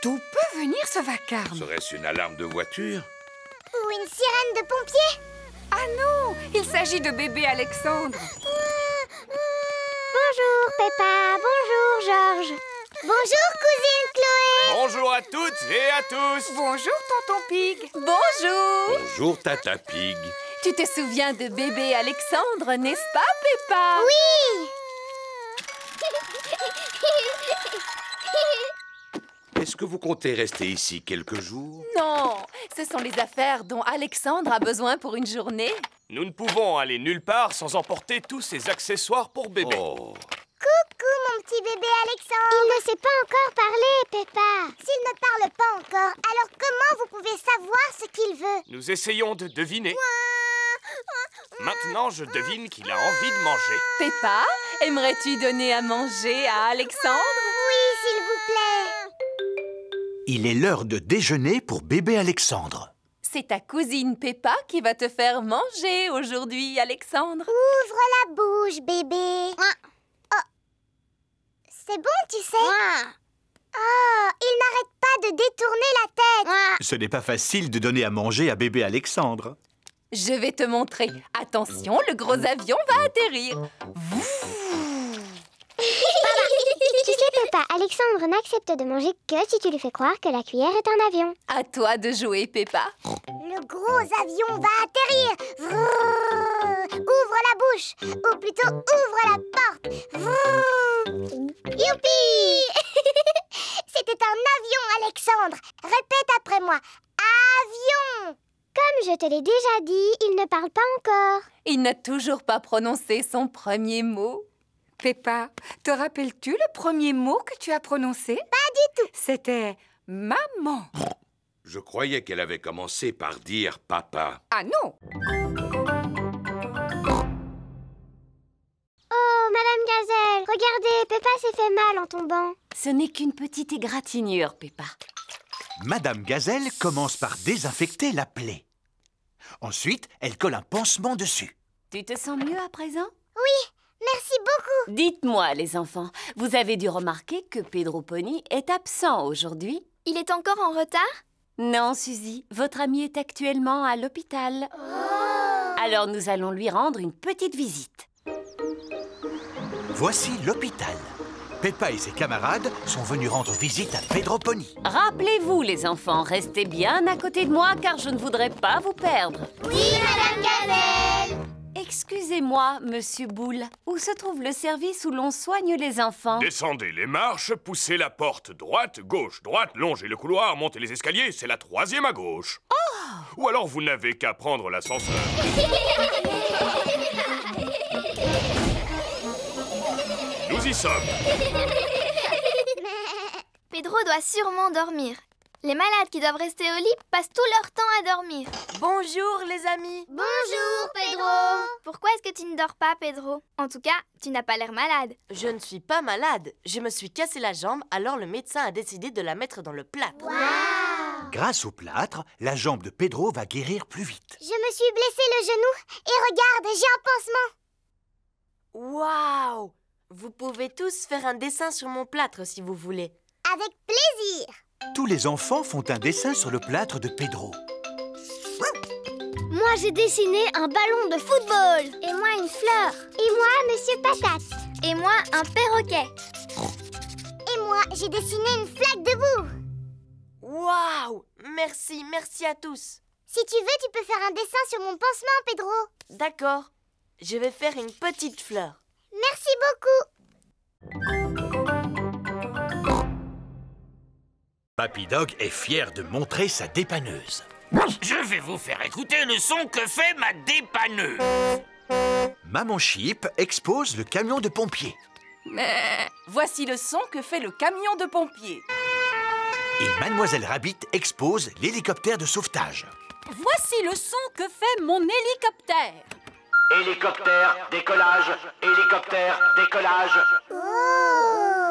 D'où peut venir ce vacarme? Serait-ce une alarme de voiture? Ou une sirène de pompier? Ah non, il s'agit de bébé Alexandre. Bonjour Peppa, bonjour Georges. Bonjour cousine Chloé. Bonjour à toutes et à tous. Bonjour, tonton Pig. Bonjour! Bonjour, Tata Pig. Tu te souviens de bébé Alexandre, n'est-ce pas, Peppa? Oui. Est-ce que vous comptez rester ici quelques jours? Non, ce sont les affaires dont Alexandre a besoin pour une journée. Nous ne pouvons aller nulle part sans emporter tous ces accessoires pour bébé. Oh, Coucou mon petit bébé Alexandre. Il ne sait pas encore parler, Peppa. S'il ne parle pas encore, alors comment vous pouvez savoir ce qu'il veut? Nous essayons de deviner. Maintenant, je devine qu'il a envie de manger. Peppa, aimerais-tu donner à manger à Alexandre? Oui, s'il vous plaît. Il est l'heure de déjeuner pour bébé Alexandre. C'est ta cousine Peppa qui va te faire manger aujourd'hui, Alexandre. Ouvre la bouche, bébé. Oh. C'est bon, tu sais. Oh, il n'arrête pas de détourner la tête. Ce n'est pas facile de donner à manger à bébé Alexandre. Je vais te montrer. Attention, le gros avion va atterrir. Tu sais, Peppa, Alexandre n'accepte de manger que si tu lui fais croire que la cuillère est un avion. À toi de jouer, Peppa. Le gros avion va atterrir. Vrrr. Ouvre la bouche. Ou plutôt, ouvre la porte. Vrrr. Youpi. C'était un avion, Alexandre. Répète après moi. Avion. Comme je te l'ai déjà dit, il ne parle pas encore. Il n'a toujours pas prononcé son premier mot. Peppa, te rappelles-tu le premier mot que tu as prononcé? Pas du tout. C'était maman. je croyais qu'elle avait commencé par dire papa. Ah non! Oh, Madame Gazelle, regardez, Peppa s'est fait mal en tombant. Ce n'est qu'une petite égratignure, Peppa. Madame Gazelle commence par désinfecter la plaie. Ensuite, elle colle un pansement dessus. Tu te sens mieux à présent? Oui, merci beaucoup. Dites-moi, les enfants, vous avez dû remarquer que Pedro Pony est absent aujourd'hui? Il est encore en retard? Non, Suzy, votre ami est actuellement à l'hôpital. Alors nous allons lui rendre une petite visite. Voici l'hôpital. Peppa et ses camarades sont venus rendre visite à Pedro Pony. Rappelez-vous, les enfants, restez bien à côté de moi car je ne voudrais pas vous perdre. Oui, Madame Gazelle. Excusez-moi, Monsieur Boule, où se trouve le service où l'on soigne les enfants? Descendez les marches, poussez la porte droite, gauche, droite, longez le couloir, montez les escaliers, c'est la 3e à gauche. Oh! Ou alors vous n'avez qu'à prendre l'ascenseur. Nous y sommes. Pedro doit sûrement dormir. Les malades qui doivent rester au lit passent tout leur temps à dormir. Bonjour, les amis. Bonjour, Pedro. Pourquoi est-ce que tu ne dors pas, Pedro? En tout cas, tu n'as pas l'air malade. Je ne suis pas malade. Je me suis cassé la jambe, alors le médecin a décidé de la mettre dans le plâtre. Grâce au plâtre, la jambe de Pedro va guérir plus vite. Je me suis blessé le genou et regarde, j'ai un pansement. Waouh! Vous pouvez tous faire un dessin sur mon plâtre si vous voulez. Avec plaisir. Tous les enfants font un dessin sur le plâtre de Pedro. Moi, j'ai dessiné un ballon de football. Et moi, une fleur. Et moi, Monsieur Patate. Et moi, un perroquet. Et moi, j'ai dessiné une flaque de boue. Waouh! Merci, merci à tous. Si tu veux, tu peux faire un dessin sur mon pansement, Pedro. D'accord. Je vais faire une petite fleur. Merci beaucoup. Papy Dog est fier de montrer sa dépanneuse. Je vais vous faire écouter le son que fait ma dépanneuse. Maman Chip expose le camion de pompiers. Voici le son que fait le camion de pompiers. Et Mademoiselle Rabbit expose l'hélicoptère de sauvetage. Voici le son que fait mon hélicoptère. Hélicoptère, décollage, hélicoptère, décollage.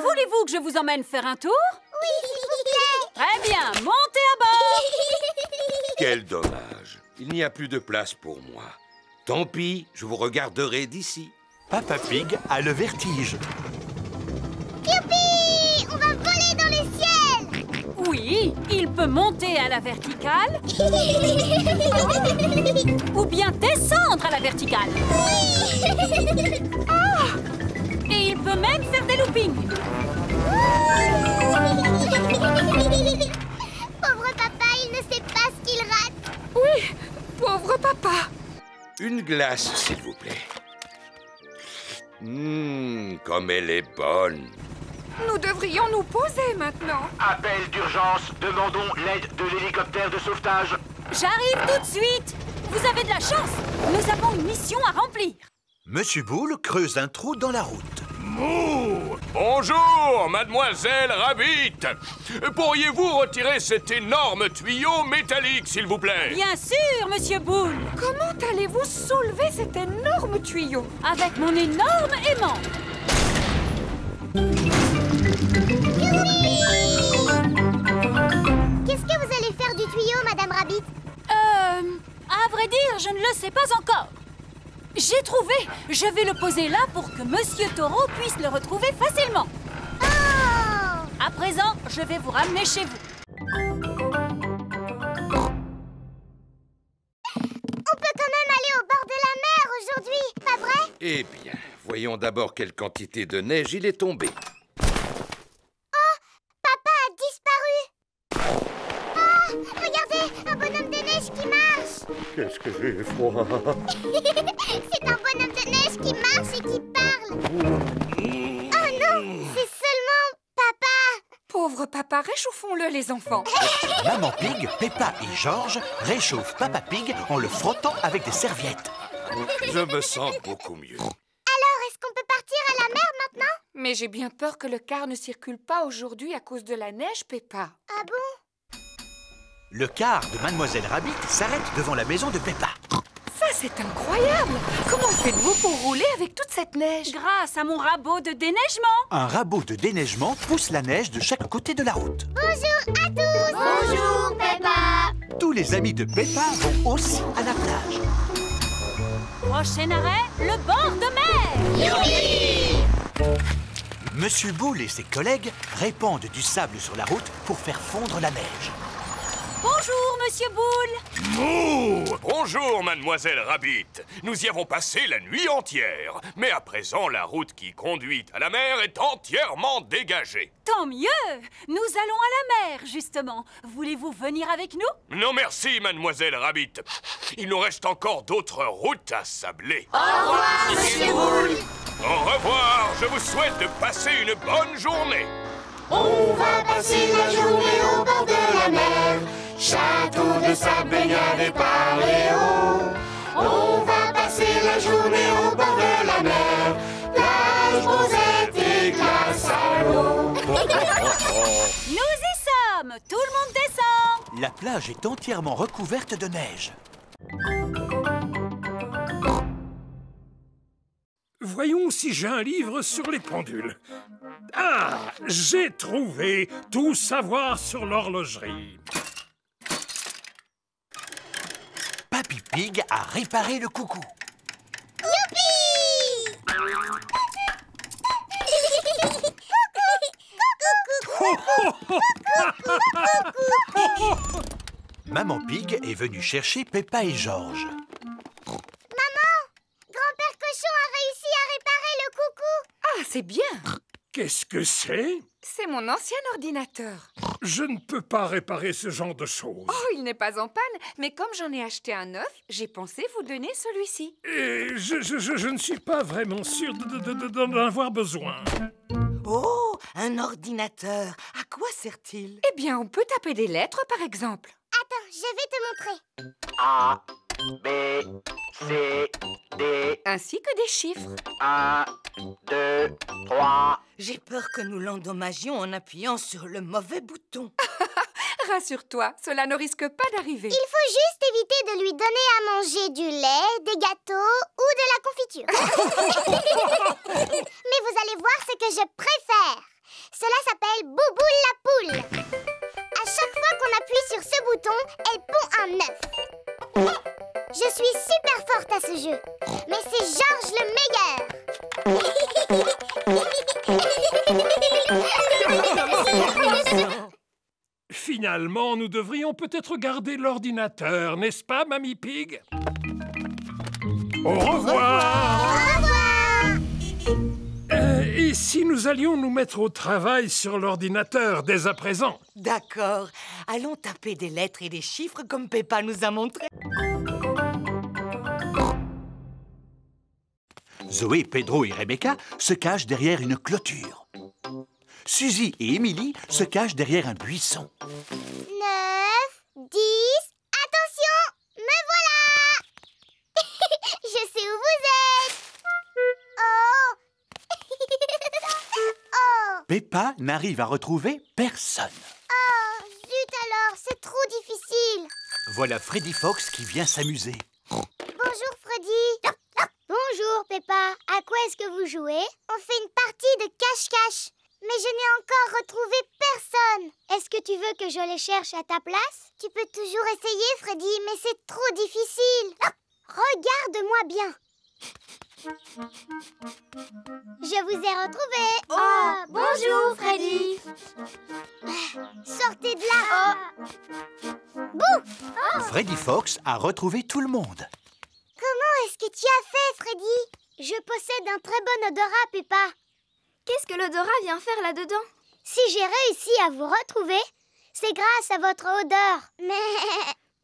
Voulez-vous que je vous emmène faire un tour? Oui, s'il vous plaît. Très bien, montez à bord. Quel dommage. Il n'y a plus de place pour moi. Tant pis, je vous regarderai d'ici. Papa Pig a le vertige. Youpi! On va voler dans le ciel. Oui, il peut monter à la verticale ou bien descendre à la verticale. Et il peut même faire des loopings. Pauvre papa, il ne sait pas ce qu'il rate. Oui, pauvre papa. Une glace, s'il vous plaît. Comme elle est bonne. Nous devrions nous poser maintenant. Appel d'urgence, demandons l'aide de l'hélicoptère de sauvetage. J'arrive tout de suite. Vous avez de la chance. Nous avons une mission à remplir. Monsieur Boule creuse un trou dans la route. Mouh! Bonjour, mademoiselle Rabbit. Pourriez-vous retirer cet énorme tuyau métallique, s'il vous plaît? Bien sûr, Monsieur Boule. Comment allez-vous soulever cet énorme tuyau? Avec mon énorme aimant. Qu'est-ce que vous allez faire du tuyau, Madame Rabbit? À vrai dire, je ne le sais pas encore. J'ai trouvé. Je vais le poser là pour que Monsieur Taureau puisse le retrouver facilement. Oh! À présent, je vais vous ramener chez vous. On peut quand même aller au bord de la mer aujourd'hui, pas vrai? Eh bien, voyons d'abord quelle quantité de neige il est tombé. Papa a disparu. Ah, regardez, un bonhomme de neige qui marche. Qu'est-ce que j'ai froid. C'est un bonhomme de neige qui marche et qui parle. Oh non, c'est seulement papa. Pauvre papa, réchauffons-le, les enfants. Maman Pig, Peppa et George réchauffent Papa Pig en le frottant avec des serviettes. Je me sens beaucoup mieux. Alors, est-ce qu'on peut partir à la mer maintenant? Mais j'ai bien peur que le car ne circule pas aujourd'hui à cause de la neige, Peppa. Ah bon? Le car de Mademoiselle Rabbit s'arrête devant la maison de Peppa. Ça, c'est incroyable. Comment faites-vous pour rouler avec toute cette neige? Grâce à mon rabot de déneigement. Un rabot de déneigement pousse la neige de chaque côté de la route. Bonjour à tous. Bonjour, Peppa. Tous les amis de Peppa vont aussi à la plage. Prochain arrêt, le bord de mer. Youpi! Monsieur Boule et ses collègues répandent du sable sur la route pour faire fondre la neige. Bonjour, Monsieur Boule. Mouh! Bonjour, mademoiselle Rabbit. Nous y avons passé la nuit entière. Mais à présent, la route qui conduit à la mer est entièrement dégagée. Tant mieux. Nous allons à la mer, justement. Voulez-vous venir avec nous? Non merci, mademoiselle Rabbit. Il nous reste encore d'autres routes à sabler. Au revoir, Monsieur Boule. Au revoir. Je vous souhaite de passer une bonne journée. On va passer la journée au bord de la mer. Château de sable, baignade et paléo. On va passer la journée au bord de la mer. Plage, rosette et glace à l'eau. Nous y sommes. Tout le monde descend. La plage est entièrement recouverte de neige. Voyons si j'ai un livre sur les pendules. Ah, j'ai trouvé Tout savoir sur l'horlogerie. Papy Pig a réparé le coucou. Youpi! Maman Pig est venue chercher Peppa et George. Grand-père Cochon a réussi à réparer le coucou. Ah, c'est bien. Qu'est-ce que c'est? C'est mon ancien ordinateur. Je ne peux pas réparer ce genre de choses. Oh, il n'est pas en panne, mais comme j'en ai acheté un neuf, j'ai pensé vous donner celui-ci. Et je ne suis pas vraiment sûr d'en avoir besoin. Oh, un ordinateur. À quoi sert-il? Eh bien, on peut taper des lettres, par exemple. Attends, je vais te montrer. A, B, C, D. Ainsi que des chiffres. 1, 2, 3. J'ai peur que nous l'endommagions en appuyant sur le mauvais bouton. Rassure-toi, cela ne risque pas d'arriver. Il faut juste éviter de lui donner à manger du lait, des gâteaux ou de la confiture. Mais vous allez voir ce que je préfère. Cela s'appelle Bouboule la poule. À chaque fois qu'on appuie sur ce bouton, elle pond un œuf. Je suis super forte à ce jeu, mais c'est George le meilleur. finalement, nous devrions peut-être garder l'ordinateur, n'est-ce pas, Mamie Pig? Au revoir! Au revoir! Et si nous allions nous mettre au travail sur l'ordinateur dès à présent? D'accord. Allons taper des lettres et des chiffres comme Peppa nous a montré. Zoé, Pedro et Rebecca se cachent derrière une clôture. Suzy et Émilie se cachent derrière un buisson. 9, 10... Attention! Me voilà! Je sais où vous êtes! Oh! Oh! Peppa n'arrive à retrouver personne. Oh! Zut alors, c'est trop difficile! Voilà Freddy Fox qui vient s'amuser. Bonjour Freddy! Bonjour Peppa, à quoi est-ce que vous jouez? On fait une partie de cache-cache, mais je n'ai encore retrouvé personne. Est-ce que tu veux que je les cherche à ta place? Tu peux toujours essayer Freddy, mais c'est trop difficile. Regarde-moi bien. Je vous ai retrouvé. Oh, bonjour Freddy. Sortez de là. Bouh! Freddy Fox a retrouvé tout le monde. Comment est-ce que tu as fait, Freddy? Je possède un très bon odorat, Peppa. Qu'est-ce que l'odorat vient faire là-dedans? Si j'ai réussi à vous retrouver, c'est grâce à votre odeur.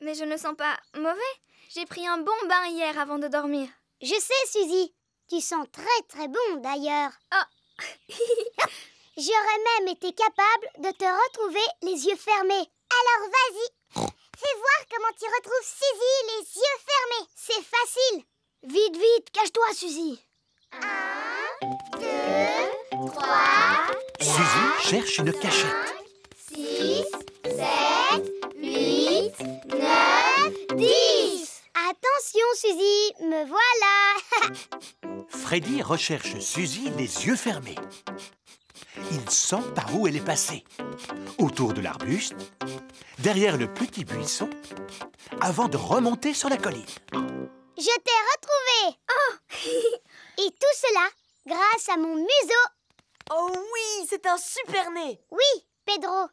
Mais je ne sens pas mauvais. J'ai pris un bon bain hier avant de dormir. Je sais, Suzy. Tu sens très très bon, d'ailleurs. Oh. J'aurais même été capable de te retrouver les yeux fermés. Alors vas-y. Fais voir comment tu retrouves Suzy les yeux fermés. C'est facile. Vite, vite, cache-toi, Suzy. 1, 2, 3... Suzy cherche une cachette. 6, 7, 8, 9, 10. Attention, Suzy, me voilà. Freddy recherche Suzy les yeux fermés. Il sent par où elle est passée. Autour de l'arbuste, derrière le petit buisson, avant de remonter sur la colline. Je t'ai retrouvé. Oh. Et tout cela grâce à mon museau. Oh oui, c'est un super nez. Oui, Pedro.